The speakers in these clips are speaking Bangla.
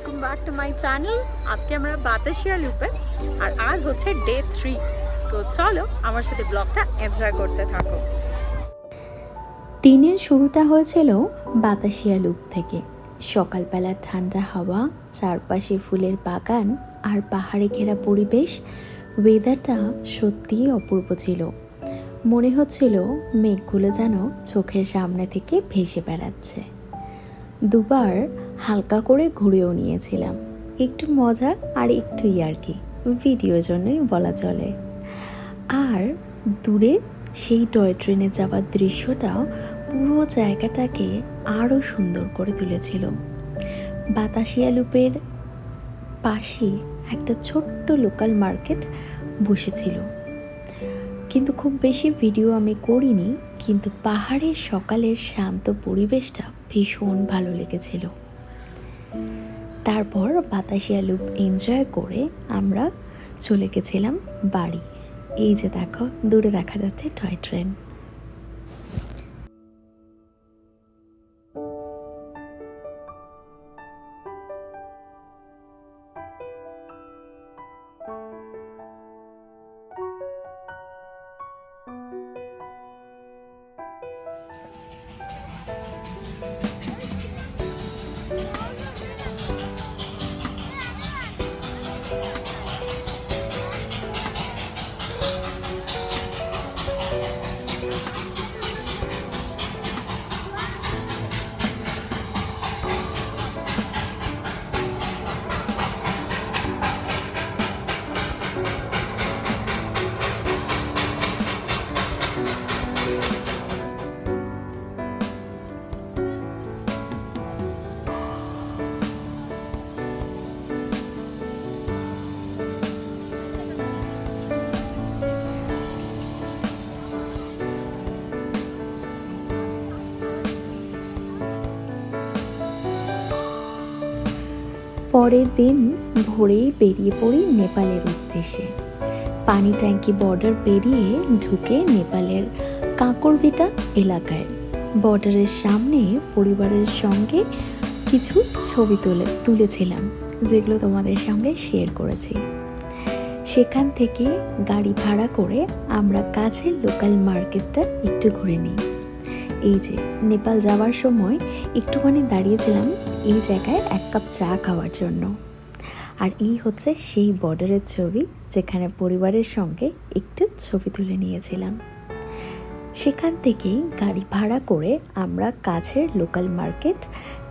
Welcome back to my channel. আজকে আমরা বাতাসিয়া লুপে, আর আজ হচ্ছে ডে 3। তো চলো আমার সাথে ব্লগটা এনজয় করতে থাকো। দিনের শুরুটা হয়েছিল বাতাসিয়া লুপ থেকে। সকালবেলার ঠান্ডা হাওয়া, চারপাশে ফুলের বাগান আর পাহাড়ে ঘেরা পরিবেশ। ওয়েদারটা সত্যিই অপূর্ব ছিল। মনে হচ্ছিল মেঘগুলো যেন চোখের সামনে থেকে ভেসে বেড়াচ্ছে। দুবার হালকা করে ঘুরেও নিয়েছিলাম, একটু মজা আর একটু ইয়ার্কি, ভিডিওর জন্যই বলা চলে। আর দূরে সেই টয় ট্রেনে যাওয়ার দৃশ্যটা পুরো জায়গাটাকে আরও সুন্দর করে তুলেছিল। বাতাসিয়া লুপের পাশে একটা ছোট্ট লোকাল মার্কেট বসেছিল, কিন্তু খুব বেশি ভিডিও আমি করিনি, কিন্তু পাহাড়ের সকালের শান্ত পরিবেশটা ভীষণ ভালো লেগেছিল। তারপর বাতাসিয়া লুপ এনজয় করে আমরা চলে গেছিলাম বাড়ি। এই যে দেখো, দূরে দেখা যাচ্ছে টয় ট্রেন। পরের দিন ভোরেই বেরিয়ে পড়ি নেপালের উদ্দেশ্যে। পানি ট্যাঙ্কি বর্ডার পেরিয়ে ঢুকে নেপালের কাঁকরভিটা এলাকায়। বর্ডারের সামনে পরিবারের সঙ্গে কিছু ছবি তুলেছিলাম, যেগুলো তোমাদের সঙ্গে শেয়ার করেছি। সেখান থেকে গাড়ি ভাড়া করে আমরা কাছের লোকাল মার্কেটটা একটু ঘুরে নিই। এই যে নেপাল যাওয়ার সময় একটুখানি দাঁড়িয়েছিলাম এই জায়গায় এক কাপ চা খাওয়ার জন্য। আর এই হচ্ছে সেই বর্ডারের ছবি, যেখানে পরিবারের সঙ্গে একটু ছবি তুলে নিয়েছিলাম। সেখান থেকেই গাড়ি ভাড়া করে আমরা কাছের লোকাল মার্কেট,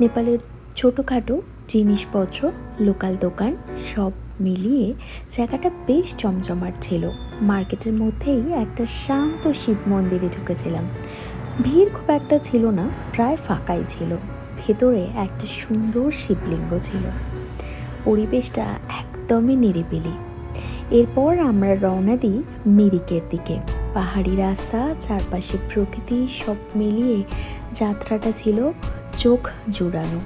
নেপালের ছোটোখাটো জিনিসপত্র, লোকাল দোকান সব মিলিয়ে জায়গাটা বেশ জমজমাট ছিল। মার্কেটের মধ্যেই একটা শান্ত শিব মন্দিরে ঢুকেছিলাম। ভিড় খুব একটা ছিল না, প্রায় ফাঁকাই ছিল। ভেতরে একটা সুন্দর শিবলিঙ্গ ছিল। পরিবেশটা একদমই নিরিবিলি। এরপর আমরা রওনা দিই মিরিকের দিকে। পাহাড়ি রাস্তা, চারপাশে প্রকৃতি সব মিলিয়ে যাত্রাটা ছিল চোখ জুড়ানো।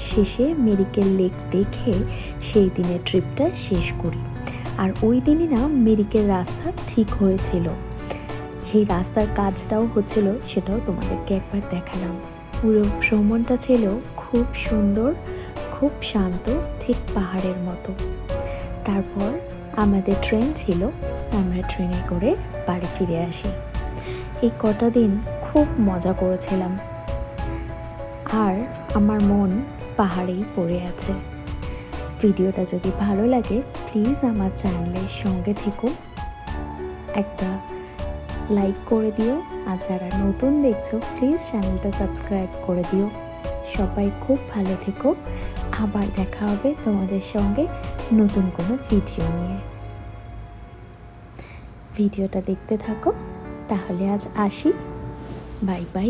শেষে মিরিকের লেক দেখে সেই দিনের ট্রিপটা শেষ করি। আর ওই দিনই না মিরিকের রাস্তা ঠিক হয়েছিল, সেই রাস্তার কাজটাও হচ্ছিল, সেটাও তোমাদেরকে একবার দেখালাম। পুরো ভ্রমণটা ছিল খুব সুন্দর, খুব শান্ত, ঠিক পাহাড়ের মতো। তারপর আমাদের ট্রেন ছিল, আমরা ট্রেনে করে বাড়ি ফিরে আসি। এই কটা দিন খুব মজা করেছিলাম, আর আমার মন পাহাড়েই পড়ে আছে। ভিডিওটা যদি ভালো লাগে প্লিজ আমার চ্যানেলের সঙ্গে থেকো, একটা লাইক করে দিও, আর যারা নতুন দেখছো প্লিজ চ্যানেলটা সাবস্ক্রাইব করে দিও। সবাই খুব ভালো থেকো, আবার দেখা হবে তোমাদের সঙ্গে নতুন কোনো ভিডিও নিয়ে। ভিডিওটা দেখতে থাকো, তাহলে আজ আসি, বাই বাই।